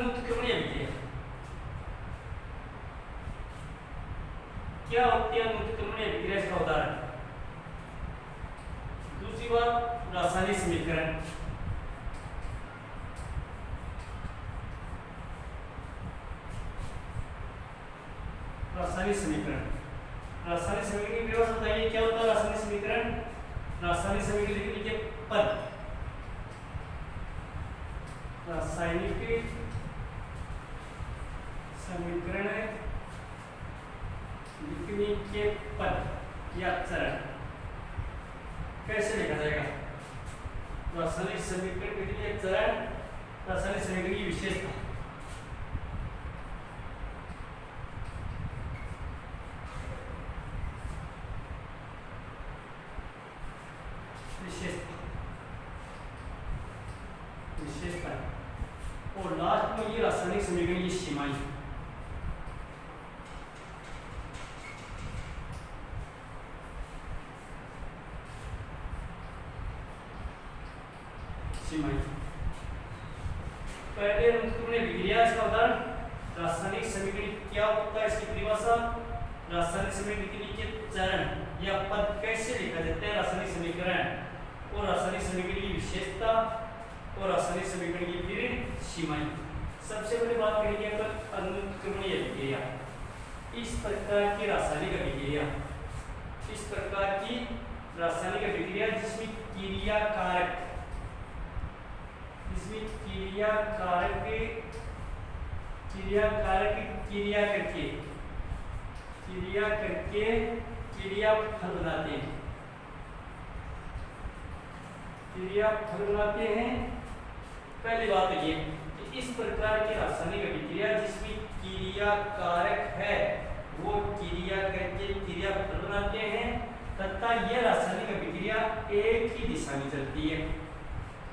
अनुत्क्रमणीय अभिक्रिया। क्या होती है अनुत्क्रमणीय अभिक्रिया? इसका उदाहरण। दूसरी बात रासायनिक समीकरण। रासायनिक समीकरण, रासायनिक समीकरण की परिभाषा बताइए, क्या होता है रासायनिक समीकरण? रासायनिक समीकरण लिख लीजिए पद। रासायनिक समीकरण लिखने के पद या चरण कैसे लिखा जाएगा? रासायनिक समीकरण के लिए चरण, रासायनिक समीकरण की विशेषता। विशेषता और लास्ट में ये रासायनिक समीकरण की सीमाएं। पहले अनुत्क्रमणीय अभिक्रिया, इसका उदाहरण। रासायनिक समीकरण क्या होता है? इसकी परिभाषा। रासायनिक समीकरण के नीचे चरण या पद कैसे लिखा जाता है? रासायनिक समीकरण और रासायनिक समीकरण की विशेषता और रासायनिक समीकरण की फिर सीमाएं। सबसे पहले बात करेंगे अपन अनुत्क्रमणीय अभिक्रिया। इस प्रकार की रासायनिक अभिक्रिया, इस प्रकार की रासायनिक अभिक्रिया जिसमें क्रिया कारक, जिसमें क्रिया करके क्रिया फल बनाते हैं, क्रिया फल बनाते हैं। पहली बात ये कि इस प्रकार की रासायनिक अभिक्रिया जिसमें क्रिया कारक है वो क्रिया करके क्रिया फल बनाते हैं तथा यह रासायनिक अभिक्रिया एक ही दिशा में चलती है,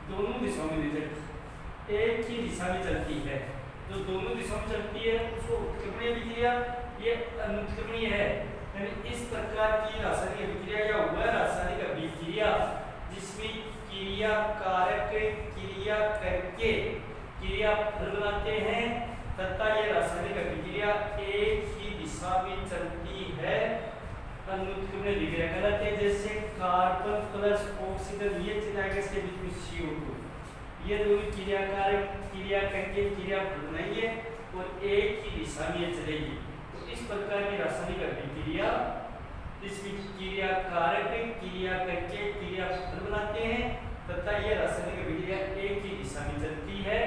दोनों दिशाओं में नहीं चलती, एक ही दिशा में चलती है। जो दोनों दिशाओं में चलती है उसको उत्क्रमणीय अभिक्रिया, ये अनुत्क्रमणीय है। यानी इस प्रकार की रासायनिक अभिक्रिया या वह रासायनिक अभिक्रिया जिसमें क्रिया कारक क्रिया करके क्रिया फल बनाते हैं तथा यह रासायनिक अभिक्रिया एक ही दिशा में चलती है, अनुत्क्रमणीय अभिक्रिया कहलाती है। जैसे कार्बन प्लस ऑक्सीजन, ये चिन्ह आएगा इसके बीच में CO2, ये दोनों क्रिया कारक क्रिया करके क्रिया फल बनाएंगे और एक ही दिशा में ये चलेगी। तो इस प्रकार की रासायनिक अभिक्रिया जिसमें क्रिया कारक क्रिया करके क्रिया फल बनाते हैं तथा यह रासायनिक अभिक्रिया एक ही दिशा में चलती है,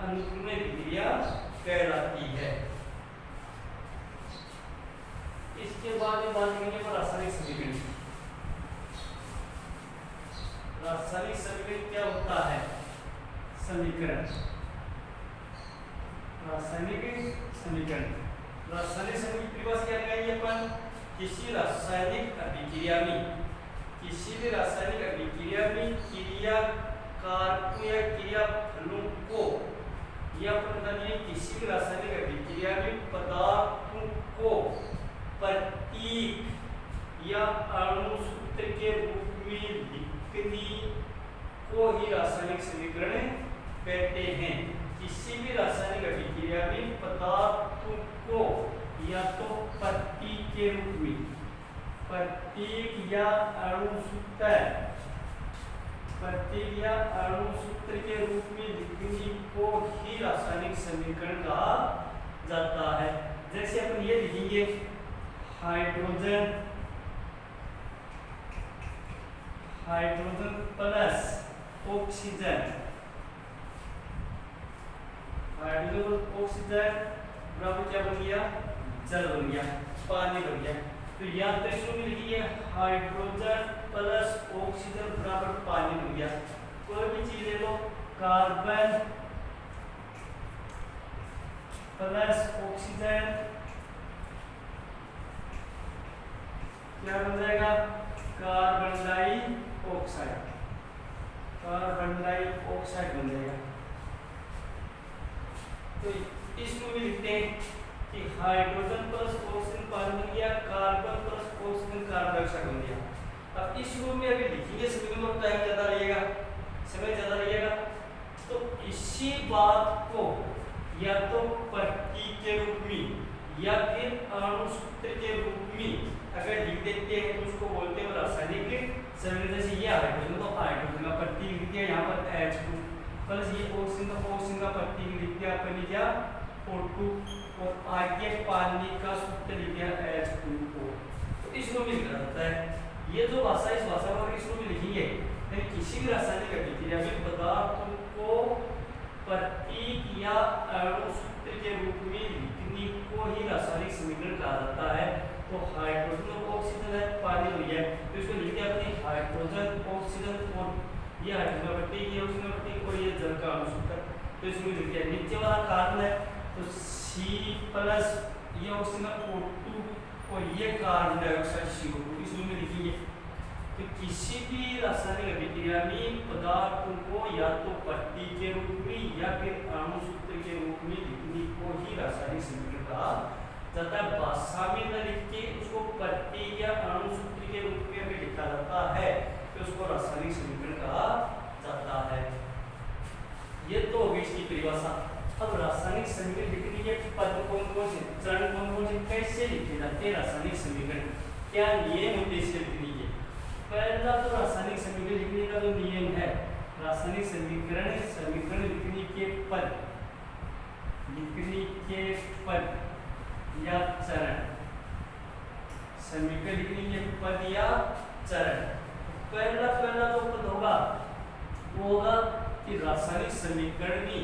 अनुत्क्रमणीय अभिक्रिया कहलाती है। इसके बाद में बात करेंगे रासायनिक समीकरण। रासायनिक समीकरण क्या होता है? समीकरण, रासायनिक समीकरण, रासायनिक समीकरण की परिभाषा क्या लगाएंगे अपन? किसी रासायनिक अभिक्रिया में, किसी भी रासायनिक अभिक्रिया में क्रिया कारकों या क्रिया फलों को, या किसी भी रासायनिक अभिक्रिया में पदार्थों को प्रतीक या अणुसूत्र के रूप में लिखने को ही रासायनिक समीकरण कहते हैं। किसी भी रासायनिक अभिक्रिया में पदार्थों को या तो प्रतीक के रूप में, प्रतीक या अणुसूत्र, प्रतीक या अणुसूत्र के रूप में लिखने को ही रासायनिक समीकरण कहा जाता है। जैसे अपन ये लिखेंगे hydrogen, hydrogen plus oxygen, hydrogen oxygen बराबर क्या बन गया? जल बन गया, पानी बन गया। तो या तो इसमें लिखिए हाइड्रोजन प्लस ऑक्सीजन बराबर पानी बन गया। कोई भी चीज ले लो, कार्बन प्लस ऑक्सीजन क्या बन जाएगा? कार्बन डाइऑक्साइड, कार्बन डाइऑक्साइड बन जाएगा। तो इसमें भी लिखते हैं कि हाइड्रोजन प्लस ऑक्सीजन पानी बन गया, carbon plus oxygen carbon dioxide बन गया। अब इस रूप में अभी लिखेंगे, समय में टाइम ज्यादा लगेगा, समय ज्यादा लगेगा। तो इसी बात को या तो प्रतीक के रूप में या फिर अणुसूत्र के रूप में अगर लिख देते हैं तो उसको बोलते हैं रासायनिक समीकरण। जैसे ये हाइड्रोजन तो हाइड्रोजन का प्रतीक लिख दिया यहाँ पर H2 प्लस ये ऑक्सीजन का प्रतीक लिख दिया अपन क्या O2 और आगे पानी का सूत्र लिख दिया H2O। तो इसको भी लिखा जाता है। ये जो भाषा इस भाषा को इसको भी लिखेंगे किसी भी रासायनिक अभिक्रिया में पदार्थों को प्रतीक या अणुसूत्र के रूप में लिखने को ही रासायनिक समीकरण कहा जाता है। तो हाइड्रोजन और ऑक्सीजन है, पानी हो गया तो इसको लिखते हैं अपने हाइड्रोजन ऑक्सीजन और ये हाइड्रोजन प्रतीक ये ऑक्सीजन प्रतीक और ये जल का अणुसूत्र। तो इसको लिखते हैं नीचे वाला कार्बन है तो C+ ये ऑक्सीजन O2 और ये कार्बन डाइऑक्साइड CO2 इसमें लिखिए। तो किसी भी रासायनिक अभिक्रिया में पदार्थों को या तो प्रतीक के रूप में या फिर अणुसूत्र के रूप में लिखने को ही रासायनिक समीकरण कहा जाता है। भाषा में न लिख के उसको प्रतीक या अणुसूत्र के रूप में भी लिखा जाता है तो उसको रासायनिक समीकरण कहा जाता है। ये तो होगी इसकी परिभाषा। अब रासायनिक समीकरण लिखने के पद कौन-कौन से, चरण कौन-कौन से, कैसे लिखे जाते हैं रासायनिक समीकरण, क्या नियम होते हैं इसके लिखने के। पहला तो रासायनिक समीकरण लिखने का जो नियम है, रासायनिक समीकरण लिखने के पद या चरण, समीकरण लिखने के पद या चरण। पहला जो पद होगा वो होगा कि रासायनिक समीकरण में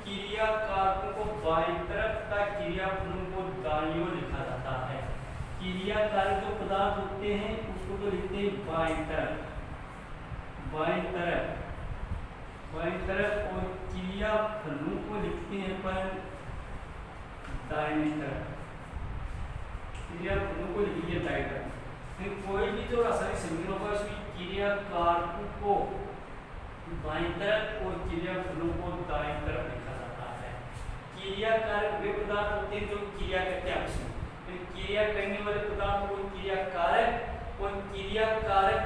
क्रिया कारकों को बाईं तरफ तथा क्रिया फलों को दाईं ओर लिखा जाता है। क्रिया कारक जो पदार्थ होते हैं उसको तो लिखते हैं बाईं तरफ और क्रिया फलों को लिखते हैं पर दाईं तरफ। क्रिया फलों को लिखिए दाईं तरफ। कोई भी जो रासायनिक समीकरण होगा उसमें क्रिया कारकों को बाईं तरफ और क्रिया फलों को दाईं तरफ लिखा जाता है। क्रिया कारक वे पदार्थ होते हैं जो क्रिया करते हैं आपस में, क्रिया करने वाले पदार्थ को क्रिया कारक और क्रिया कारक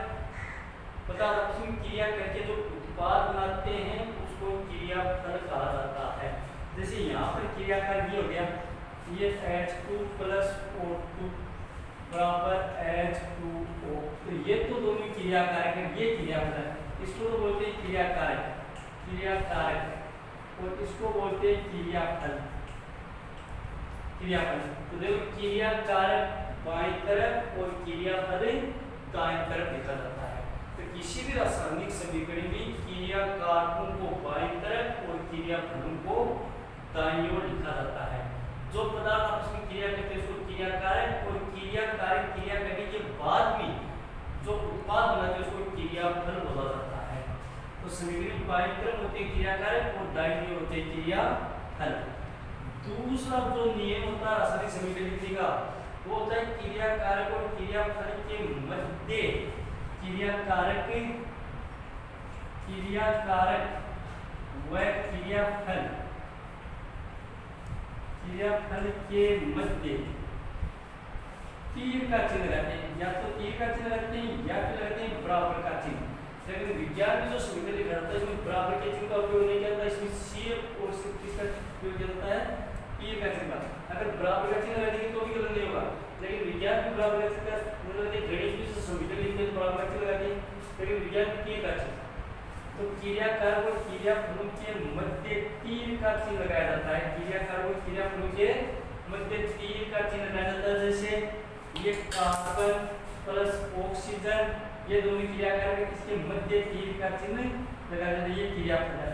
पदार्थ आपस में क्रिया करके जो उत्पाद बनाते हैं उसको क्रिया फल कहा जाता है। जैसे यहाँ पर क्रिया कारक ये हो गया, ये H2 + O2 बराबर H2O, तो ये तो दोनों क्रिया कारक है, ये क्रिया फल है। इसको तो बोलते हैं क्रिया कारक और इसको बोलते हैं क्रियाफल। तो देखो क्रिया कारक बाईं तरफ और क्रियाफल दाईं तरफ लिखा जाता है। तो किसी भी रासायनिक समीकरण में क्रिया कारकों को बाईं तरफ और क्रियाफलों को दाईं ओर लिखा जाता है। जो पदार्थ आपस में क्रिया करते हैं उसको क्रिया कारक और क्रिया करने के बाद में जो उत्पाद बनाते हैं उसको क्रियाफल बोला जाता है। तो समीकरण बाईं तरफ होते हैं क्रिया कारक और दाईं ओर होते हैं क्रियाफल। दूसरा जो नियम होता है रासायनिक समीकरण लिखने का वो होता है क्रिया कारक और क्रियाफल के मध्य क्रिया कारक व क्रियाफल के मध्य तीर का चिन्ह लगाते हैं, या तो तीर का चिन्ह लगाते हैं या फिर लगाते हैं बराबर का चिन्ह। लेकिन विज्ञान में जो समीकरण लिखा जाता है इसमें बराबर के चिन्ह का उपयोग नहीं किया जाता, इसमें शेप और किसका उपयोग किया जाता है, तीर का चिन्ह। अगर बराबर का चिन्ह लगाएंगे तो भी गलत नहीं होगा, लेकिन विज्ञान में बराबर का चिन्ह मतलब गणित में जो समीकरण लिखते हैं बराबर का चिन्ह लगाते हैं, लेकिन विज्ञान में तीर का चिन्ह। तो क्रिया कारक और क्रियाफलों के मध्य तीर का चिन्ह लगाया जाता है। क्रिया कारक और क्रियाफलों के मध्य तीर का चिन्ह लगाया जाता है। जैसे ये कार्बन प्लस ऑक्सीजन ये दोनों क्रिया कारक इसके मध्य तीर का चिन्ह लगाया जाता है। ये क्रियाफल है,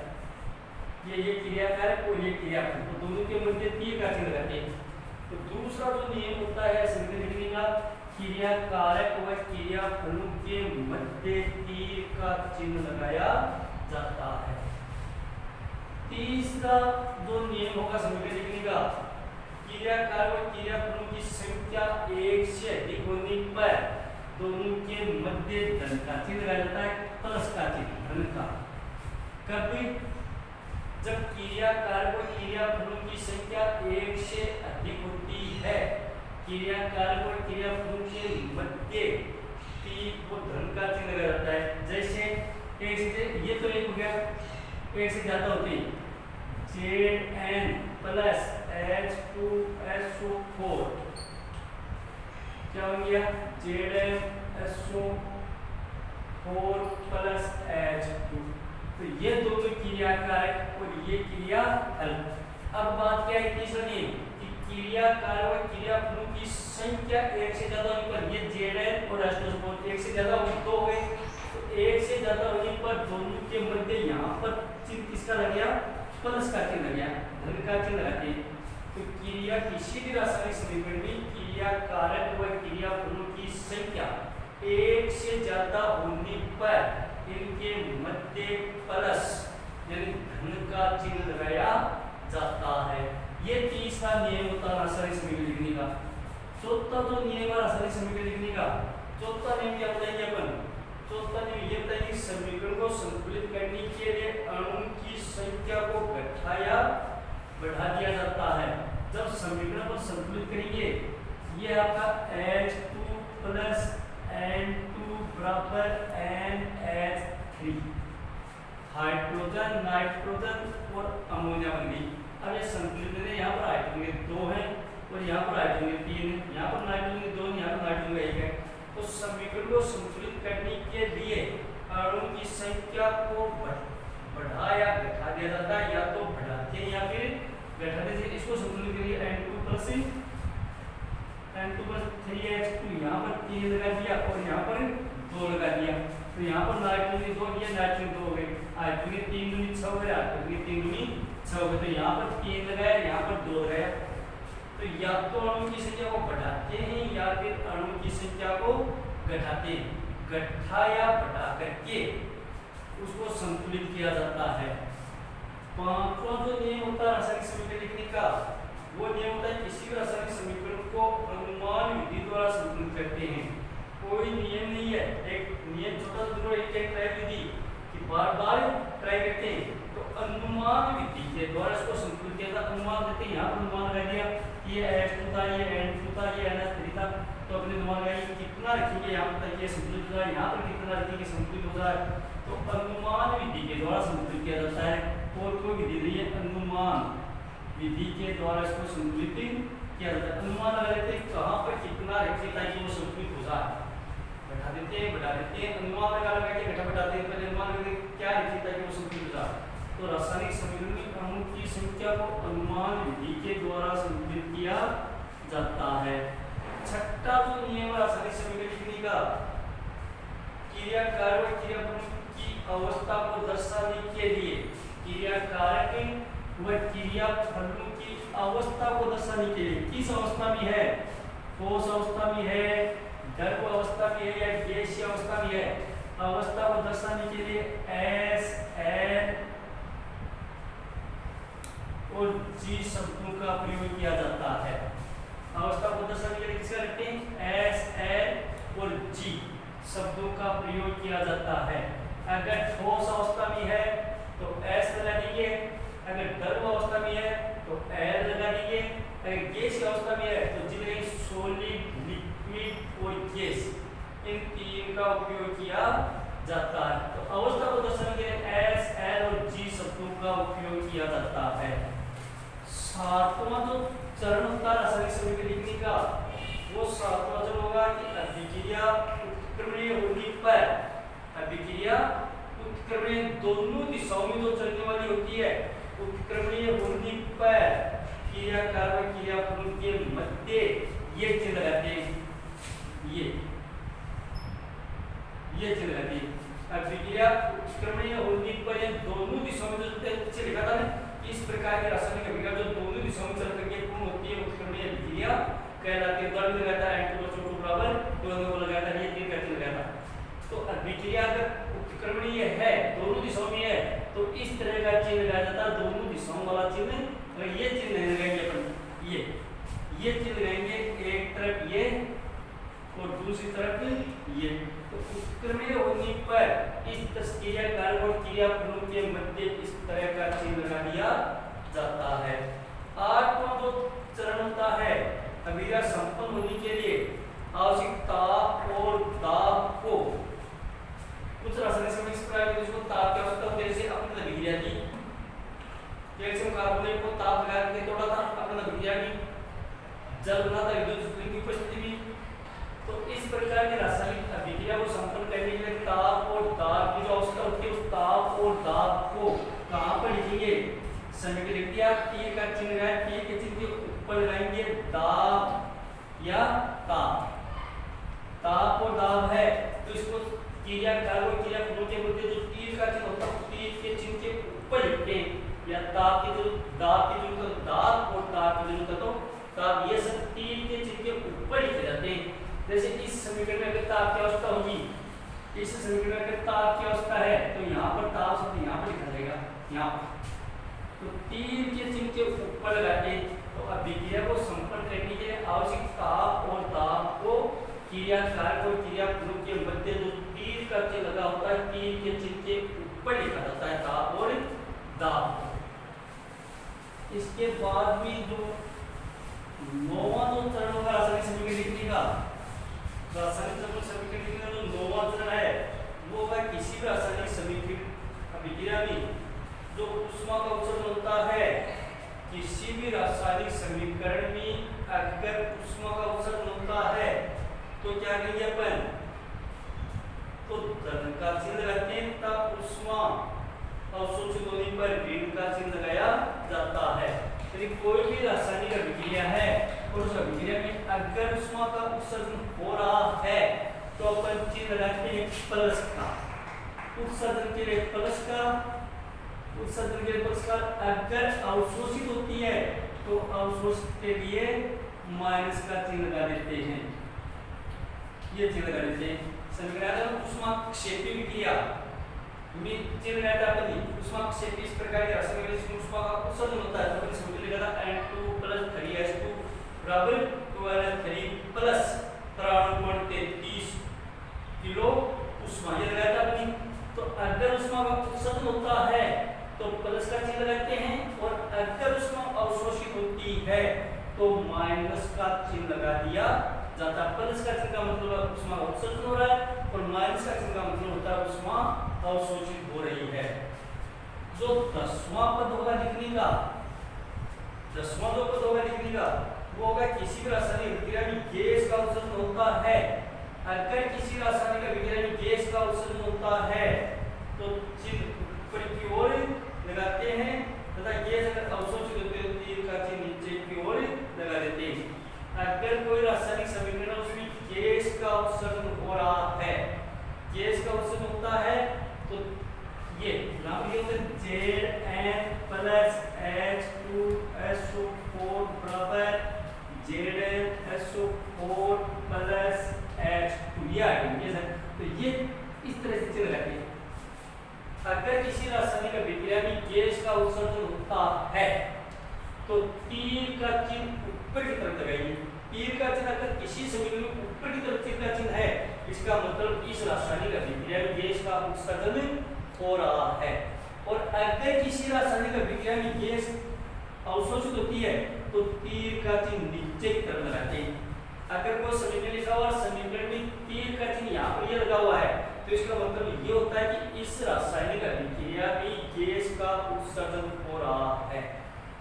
ये क्रिया कारक और ये क्रियाफल, तो दोनों के मध्य तीर का चिन्ह लगाते हैं। तो दूसरा जो नियम होता है समीकरण लिखने का, क्रिया कारक व क्रियाफलों के मध्य तीर का चिन्ह लगाया जाता है। तीसरा जो नियम होगा समीकरण लिखने का, क्रिया कारक व क्रियाफलों की संख्या एक से अधिक होने पर दोनों के मध्य धन का चिन्ह लगाया जाता है, प्लस का चिन्ह धन का। कभी जब क्रिया कारक व क्रियाफलों की संख्या एक से अधिक होती है, क्रिया कारक और क्रियाफलों के मध्य तीर को धन का चिन्ह लगाया जाता है। जैसे एक से ये तो एक हो गया, एक से ज्यादा होती है Zn प्लस H2SO4 क्या हो गया ZnSO4 प्लस H2। तो ये दोनों क्रिया कारक और ये क्रिया हल। अब बात क्या है तीसरा नियम कि क्रिया कारक और क्रिया फलों की संख्या एक से ज्यादा होने पर ये Zn और H2SO4 एक से ज्यादा होने तो हो गए। तो एक से ज्यादा होने पर दोनों के मध्य यहाँ पर चिन्ह किसका लग गया प्लस का चिन्ह लग गया धन का चिन्ह लगाते। तो क्रिया किसी भी रासायनिक समीकरण में क्रिया कारक व क्रिया फलों की संख्या एक से ज्यादा होने पर इनके मध्य प्लस यानी धन का चिन्ह लगाया जाता है। ये तीसरा नियम होता है रासायनिक समीकरण लिखने का। चौथा जो नियम है रासायनिक समीकरण लिखने का, चौथा नियम क्या बताएंगे अपन? चौथा नियम ये बताएंगे समीकरण को संतुलित करने के लिए अणु की संख्या को घटाया बढ़ा दिया जाता है। जब समीकरण को संतुलित करेंगे ये आपका H2 प्लस N2 बराबर NH3 हाइड्रोजन नाइट्रोजन और अमोनिया बन गई। अब ये संतुलित है, यहाँ पर हाइड्रोजन 2 है और यहाँ पर हाइड्रोजन 3 है, यहाँ पर नाइट्रोजन 2 यहाँ पर नाइट्रोजन 1 है। तो समीकरण को संतुलित करने के लिए अणु की संख्या को बढ़ा या घटा दिया जाता है, या तो बढ़ाते हैं या फिर घटाते हैं। इसको संतुलित करिए N2 प्लस 3H2 यहाँ पर 3 लगा दिया और यहाँ पर 2 लगा दिया। तो यहाँ पर नाइट्रोजन 2 दिया, नाइट्रोजन 2 हो गए, हाइड्रोजन 3 दूनी 6 हो गया, हाइड्रोजन 3 दूनी 6 हो गए। तो यहाँ पर 3 लगाया, यहाँ पर 2 लगाया। तो या तो अणु की संख्या को बढ़ाते हैं या फिर अणु की संख्या को घटाते हैं। घटा या बढ़ा करके उसको संतुलित किया जाता है। पांचवा जो नियम होता है रासायनिक समीकरण लिखने का, वो नियम होता है किसी भी रासायनिक समीकरण को अनुमान विधि द्वारा संतुलित करते हैं। कोई नियम नहीं है, एक नियम छोटा सा जरूर एक ट्राई विधि कि बार बार ट्राई करते हैं। तो अनुमान विधि के द्वारा इसको संतुलित किया जाता है। अनुमान देते हैं, यहाँ पर अनुमान लगा दिया ये H2 था, ये N2 था, ये NH3 था। तो अपने अनुमान लगाइए कितना रखेंगे यहाँ पर ये संतुलित हो जाए, यहाँ पर कितना रखेंगे संतुलित हो जाए। तो अनुमान विधि के द्वारा संतुलित किया जाता है। और कोई विधि नहीं है, अनुमान विधि के द्वारा इसको संतुलित किया जाता है। अनुमान लगा लेते हैं कहाँ पर कितना रखें ताकि वो संतुलित हो जाए। बढ़ा देते हैं, बढ़ा देते हैं, अनुमान लगा के घटा बढ़ाते हैं। पहले अनुमान लगा क्या रखें ताकि वो संतुलित हो जाए। तो रासायनिक समीकरण में अणु की संख्या को अनुमान विधि के द्वारा संतुलित किया जाता है। छठा जो नियम रासायनिक समीकरण लिखने का, क्रिया कारक व क्रिया फलों की अवस्था को दर्शाने के लिए क्रिया कारक व क्रिया फलों की अवस्था को दर्शाने के लिए किस अवस्था में है, ठोस अवस्था में है, द्रव अवस्था में है या गैसीय अवस्था में है, अवस्था को दर्शाने के लिए S, N और G शब्दों का प्रयोग किया जाता है। अवस्था को दर्शाने के लिए किसका रखते हैं? S, N और G शब्दों का प्रयोग किया जाता है। अगर ठोस अवस्था में है तो S लगा दीजिए, अगर द्रव अवस्था में है तो L लगा दीजिए, अगर गैसीय अवस्था में है तो जितने सॉलिड, लिक्विड और गैस इन तीन का उपयोग किया जाता है। तो अवस्था को दर्शाने के लिए S, L और G शब्दों का उपयोग किया जाता है। सातवां जो चरण होता है रासायनिक समीकरण लिखने का, वो सातवां चरण होगा कि अभिक्रिया उत्क्रमणीय होने पर, अभिक्रिया उत्क्रमणीय दोनों दिशाओं में जो चलने वाली होती है, उत्क्रमणीय होने पर क्रिया कारक व क्रिया फलों के मध्य ये चिन्ह लगाते हैं, ये चिन्ह लगाते हैं। अभिक्रिया उत्क्रमणीय होने पर ये दोनों दिशाओं में जो चलते लिखा था ना, इस प्रकार की रासायनिक अभिक्रिया जो दोनों दिशाओं में चल करके पूर्ण होती है उत्क्रमणीय अभिक्रिया कहलाती है। द्रव्य लगाता है N2 बराबर 2 को लगाता है, ये 3 का चिन्ह लगाता है। तो अभिक्रिया अगर उत्क्रमणीय है, दोनों दिशाओं में है, तो इस तरह का चिन्ह लगाया जाता है, दोनों दिशाओं वाला चिन्ह। तो ये चिन्ह लगाएंगे अपन, ये चिन्ह लगाएंगे, एक तरफ ये और दूसरी तरफ ये। तो उत्क्रमणीय होने पर इस क्रिया कारक और क्रिया फलों के मध्य इस तरह का चिन्ह लगा दिया जाता है। आठवां जो चरण होता है, अभिक्रिया संपन्न होने के लिए आवश्यक ताप और दाब को कुछ रासायनिक समीकरण इस प्रकार के जिसको ताप की आवश्यकता होती है, जैसे अपनी अभिक्रिया की ताप लगा के तोड़ा था अपना विक्रिया की जल बना था विद्युत स्फुलिंग की उपस्थिति में। तो इस प्रकार की रासायनिक अभिक्रिया को संपन्न करने के लिए ताप और दाब की जो आवश्यकता होती है उस ताप और दाब को कहां पर लिखेंगे? समीकरण लिख दिया, तीर का चिन्ह है, तीर के चिन्ह के ऊपर लगाएंगे दाब या ताप। ताप और दाब है तो इसको क्रिया कार्य और क्रिया फल के मध्य जो तीर का चिन्ह होता है तीर के चिन्ह के ऊपर लिखते या ताप के जो दाब की जरूरत है दाब और ताप की जरूरत है तो ताप, ये सब तीर के चिन्ह के ऊपर लिखे जाते हैं। जैसे इस समीकरण में अगर ताप की अवस्था होगी, इस समीकरण में अगर ताप की अवस्था है तो यहाँ पर ताप शब्द यहाँ पर लिखा जाएगा, यहाँ पर तो तीर के चिन्ह के ऊपर लगाते तो अभिक्रिया को संपन्न करने के लिए आवश्यक ताप और दाब को क्रिया कारक और क्रिया पूर्व के मध्य जो तीर का चिन्ह लगा होता है तीर के चिन्ह के ऊपर लिखा जाता है ताप और दाब। इसके बाद भी जो नौवां जो चरण होगा रासायनिक समीकरण लिखने का, रासायनिक समीकरण लिखने का जो नौवां चरण है वो होगा किसी भी रासायनिक समीकरण अभिक्रिया में जो ऊष्मा का उत्सर्जन होता है, किसी भी रासायनिक समीकरण में अगर ऊष्मा का उत्सर्जन होता है तो क्या करेंगे अपन? तो धन का चिन्ह लगाते हैं तब ऊष्मा अवशोषित होने पर ऋण का चिन्ह लगाया जाता है। यदि कोई भी रासायनिक अभिक्रिया है और उस अभिक्रिया में अगर ऊष्मा का उत्सर्जन हो रहा है तो अपन चिन्ह लगाते हैं प्लस का, उत्सर्जन के लिए प्लस का, उत्सर्जन के लिए प्लस का। अगर अवशोषित होती है तो अवशोषित के लिए माइनस का चिन्ह लगा देते हैं, ये चिन्ह लगा देते हैं। समीकरण ऊष्मा क्षेपी विक्रिया में चिन्ह लगाया था अपनी ऊष्मा क्षेपी इस प्रकार के रासायनिक जिसमें ऊष्मा का उत्सर्जन होता है तो अपने समीकरण लिखा था N2 + 3H2 बराबर 2N3 प्लस 93 किलो ऊष्मा, ये लगाया था अपनी। तो अगर ऊष्मा का उत्सर्जन होता है तो प्लस का चिन्ह लगाते हैं और अगर ऊष्मा अवशोषित होती है तो माइनस का चिन्ह लगा दिया जाता है। प्लस का चिन्ह का मतलब ऊष्मा का उत्सर्जन हो रहा है और माइनस का चिन्ह का मतलब होता है ऊष्मा अवशोषित हो रही है। जो 10वां पद होगा लिखने का, 10वां जो पद होगा लिखने का वो होगा किसी भी रासायनिक अभिक्रिया में गैस का उत्सर्जन होता है। अगर किसी रासायनिक अभिक्रिया में गैस का उत्सर्जन होता है तो चिन्ह ऊपर की ओर लगाते हैं तथा गैस अगर अवशोषित होती है तो तीर का चिन्ह नीचे की ओर लगा देते हैं। अगर कोई रासायनिक समीकरण है उसमें गैस का उत्सर्जन हो रहा है, गैस का उत्सर्जन होता है तो ये नाम लिखे होते Zn + H2SO4 बराबर ZnSO4 + H2, ये आएंगे सर। तो ये इस तरह से चिन्ह रखें। अगर किसी रासायनिक अभिक्रिया में गैस का उत्सर्जन होता है तो तीर का चिन्ह ऊपर की तरफ लगाइए। तीर का चिन्ह अगर किसी समीकरण में ऊपर की तरफ तीर का चिन्ह है इसका मतलब इस रासायनिक अभिक्रिया में गैस का उत्सर्जन हो रहा है। और अगर किसी रासायनिक अभिक्रिया में गैस अवशोषित होती है तो तीर का चिन्ह नीचे की तरफ लगाते हैं। अगर कोई समीकरण लिखा हुआ समीकरण में तीर का चिन्ह यहाँ पर ये लगा हुआ है तो इसका मतलब ये होता है कि इस रासायनिक अभिक्रिया में गैस का उत्सर्जन हो रहा है।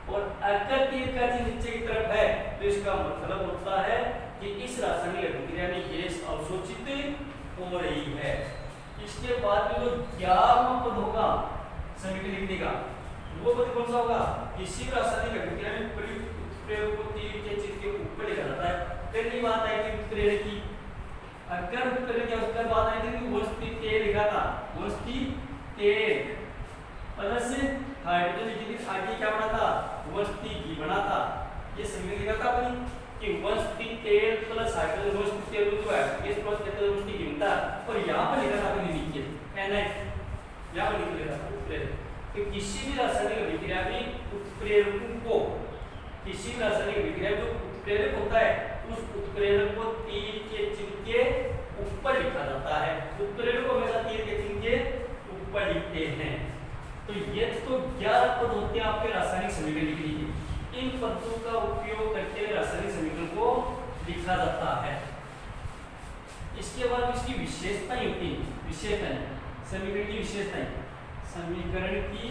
और अगर तीर का चिन्ह नीचे की तरफ है तो इसका मतलब होता है कि इस रासायनिक अभिक्रिया में गैस अवशोषित हो रही है। इसके बाद में जो 11वां पद होगा समीकरण लिखने का वो पद कौन सा होगा? किसी भी रासायनिक अभिक्रिया में प्रयुक्त उत्प्रेरक को तीर के चिन्ह के ऊपर लिखा जाता है। पहली बात है कि उत्प्रेरक की अगर उत्प्रेरक की अवस्था बात आई थी वस्तु तेल लिखा था, वस्तु तेल प्लस हाइड्रोजन लिखी थी, आगे क्या बना था? वस्तु घी बना था। ये समीकरण लिखा था अपनी कि वस्तु तेल प्लस हाइड्रोजन वस्तु तेल जो है गैस प्लस तेल वस्तु घी बनता और यहाँ पर लिखा था अपने नीचे NH, यहाँ पर लिखा था उत्प्रेरक। तो किसी भी रासायनिक अभिक्रिया में उत्प्रेरकों को, किसी भी रासायनिक अभिक्रिया में जो उत्प्रेरक होता है उस उत्प्रेरक को तीर के चिन्ह के ऊपर लिखा जाता है। उत्प्रेरक को हमेशा तीर के चिन्ह के ऊपर लिखते हैं। तो ये तो 11 पद होते हैं आपके रासायनिक समीकरण लिखने के। इन पदों का उपयोग करके रासायनिक समीकरण को लिखा जाता है। इसके बाद इसकी विशेषताएं होती हैं, विशेषताएं समीकरण की विशेषताएं, समीकरण की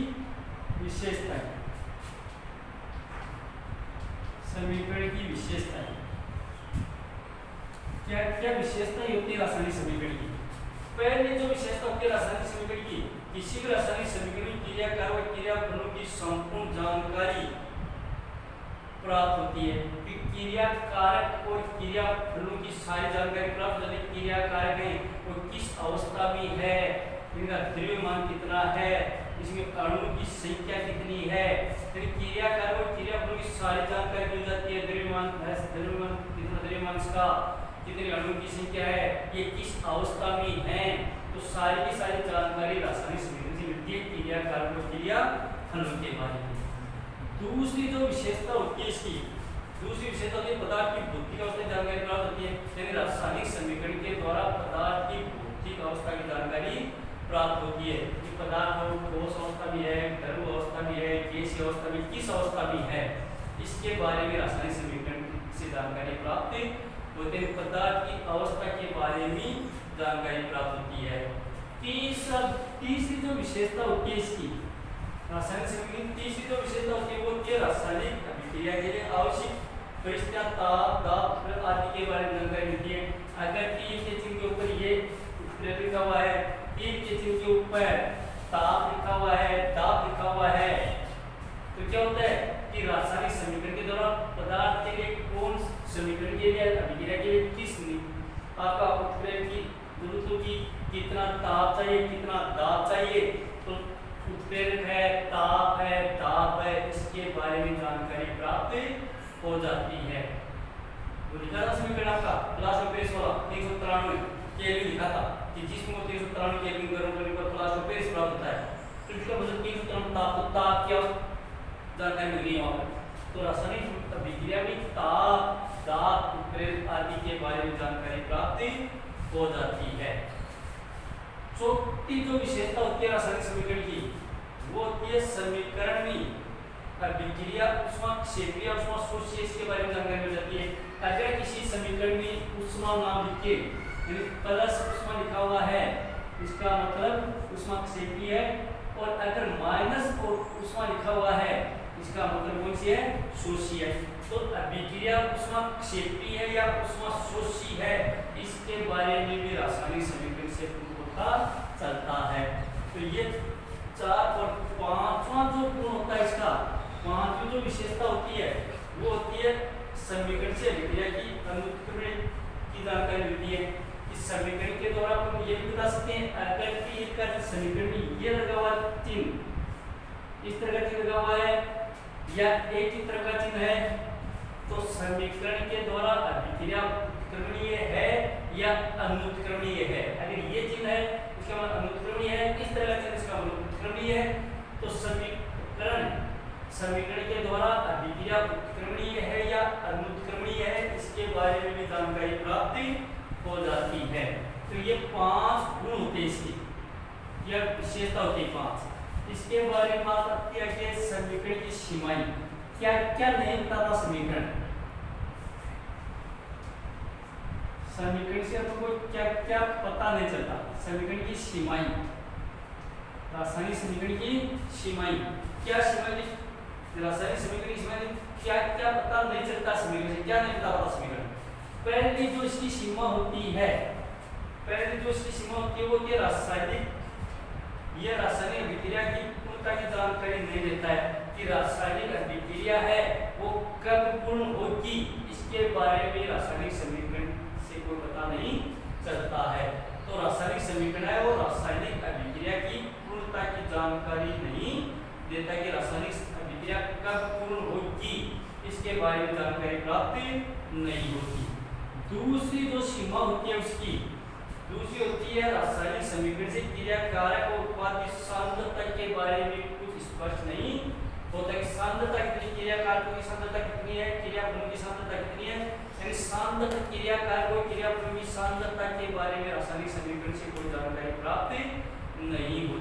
विशेषताएं। समीकरण की विशेषताएं। क्या क्या विशेषताएं होती है रासायनिक समीकरण की? पहली जो विशेषता होती है रासायनिक समीकरण की, किसी भी रासायनिक समीकरण की क्रियाकार और क्रियाफलों की संपूर्ण जानकारी प्राप्त होती है। क्रिया कारक और क्रियाफलों की सारी जानकारी प्राप्त होती है। क्रिया कारक है वो किस अवस्था में है, इनका द्रव्यमान कितना है, इसमें अणु की संख्या कितनी है, फिर क्रिया कारक और क्रियाफलों की सारी जानकारी मिल जाती है। द्रव्यमान कितना, द्रव्यमान इसका कितनी, अणु की संख्या है, ये किस अवस्था में है, तो सारी की सारी जानकारी रासायनिक समीकरण से मिलती है क्रिया कारक और क्रियाफलों के बारे में। दूसरी जो विशेषता होती है इसकी, दूसरी विशेषता होती है पदार्थ की भौतिक अवस्था की जानकारी प्राप्त होती है। यानी रासायनिक समीकरण के द्वारा पदार्थ की भौतिक अवस्था की जानकारी प्राप्त होती है कि पदार्थ ठोस अवस्था में है, द्रव अवस्था में है, गैसीय अवस्था में, किस अवस्था में है, इसके बारे में रासायनिक समीकरण से जानकारी प्राप्त होते हैं। पदार्थ की अवस्था के बारे में जानकारी प्राप्त होती है। तीसरी जो विशेषता होती है इसकी रासायनिक समीकरण, तीसरी जो विशेषता होती है वो होती है रासायनिक अभिक्रिया के लिए आवश्यक परिस्थितियां, ताप, दाब आदि के बारे में जानकारी मिलती है। अगर तीर के चिन्ह के ऊपर ये लिखा हुआ है, तीर के चिन्ह के ऊपर ताप लिखा हुआ है, दाब लिखा हुआ है, तो क्या होता है कि रासायनिक समीकरण के दौरान पदार्थ के लिए कौन समीकरण के लिए, अभिक्रिया के लिए किस आपका उत्प्रेरक की गुरुत्व की कितना ताप चाहिए, कितना दाब चाहिए, तो उत्प्रेरक है, ताप है, दाब है, इसके बारे में जानकारी प्राप्त हो जाती है। तो लिखा था समीकरण आपका क्लास में पेश वाला 393 केल्विन लिखा था कि जिसमें 393 केल्विन गर्म करने पर क्लास में पेश प्राप्त होता है। तो इसका मतलब 393 ताप क्या जानकारी मिल गई वहां पर। तो रासायनिक अभिक्रिया में ताप, दाब, उत्प्रेरक आदि के बारे में जानकारी प्राप्त हो जाती है। चौथी जो विशेषता होती है रासायनिक समीकरण की वो होती है समीकरण में अभिक्रिया ऊष्माक्षेपीय और ऊष्माशोषीय इसके बारे में जानकारी मिल जाती है। अगर किसी समीकरण में ऊष्मा नाम लिख के यानी प्लस ऊष्मा लिखा हुआ है, इसका मतलब ऊष्माक्षेपीय है, और अगर माइनस ऊष्मा लिखा हुआ है, इसका मतलब कौन सी है, शोषी है। तो अभिक्रिया ऊष्माक्षेपीय है या ऊष्माशोषी है, इसके बारे में भी रासायनिक समीकरण से पता चलता है। तो ये 4 और 5वां जो गुण होता है इसका, 5वीं जो विशेषता होती है वो होती है समीकरण से अभिक्रिया की अनुत्क्रमण की जानकारी मिलती है। इस समीकरण के द्वारा हम ये भी बता सकते हैं अगर कि इसका समीकरण में ये लगा हुआ चिन्ह, इस तरह का चिन्ह लगा हुआ है या एक ही तरह का चिन्ह है, तो समीकरण के द्वारा अभिक्रिया उत्क्रमणीय है या अनुत्क्रमणीय है। अगर ये चिन्ह है इसका मतलब अनुत्क्रमणीय है, इस तरह का चिन्ह इसका मतलब उत्क्रमणीय है। तो समीकरण के द्वारा अभिक्रिया उत्क्रमणीय है या अनुत्क्रमणीय है, इसके बारे में भी जानकारी प्राप्त हो जाती है। तो ये 5 गुण होते हैं इसकी, यह विशेषता होती है 5। इसके बारे में बात आती है कि समीकरण की सीमाएं क्या क्या नहीं बताता समीकरण, समीकरण से आपको क्या क्या पता नहीं चलता। समीकरण की सीमाएं, रासायनिक समीकरण की सीमाएं, क्या सीमाएं, रासायनिक समीकरण की सीमाएं क्या क्या पता नहीं चलता समीकरण से, क्या नहीं पता समीकरण। पहली जो इसकी सीमा होती है, पहली जो इसकी सीमा होती है वो होती है रासायनिक, ये रासायनिक अभिक्रिया की पूर्णता की जानकारी नहीं देता है कि रासायनिक अभिक्रिया है वो कब पूर्ण होगी, इसके बारे में रासायनिक समीकरण से कोई पता नहीं चलता है। तो रासायनिक समीकरण है वो रासायनिक अभिक्रिया की पूर्णता की जानकारी नहीं देता कि रासायनिक अभिक्रिया कब पूर्ण होगी, इसके बारे में जानकारी प्राप्त नहीं होती। दूसरी जो सीमा होती है उसकी, दूसरी होती है रासायनिक समीकरण से क्रिया कारक और उत्पाद की सांद्रता के बारे में कुछ स्पष्ट नहीं होता कि सांद्रता कितनी, क्रिया कारकों की सांद्रता कितनी है, क्रियाफलों की सांद्रता कितनी है, यानी सांद्रता क्रिया कारकों और क्रियाफलों की सांद्रता के बारे में रासायनिक समीकरण से कोई जानकारी प्राप्त नहीं होती।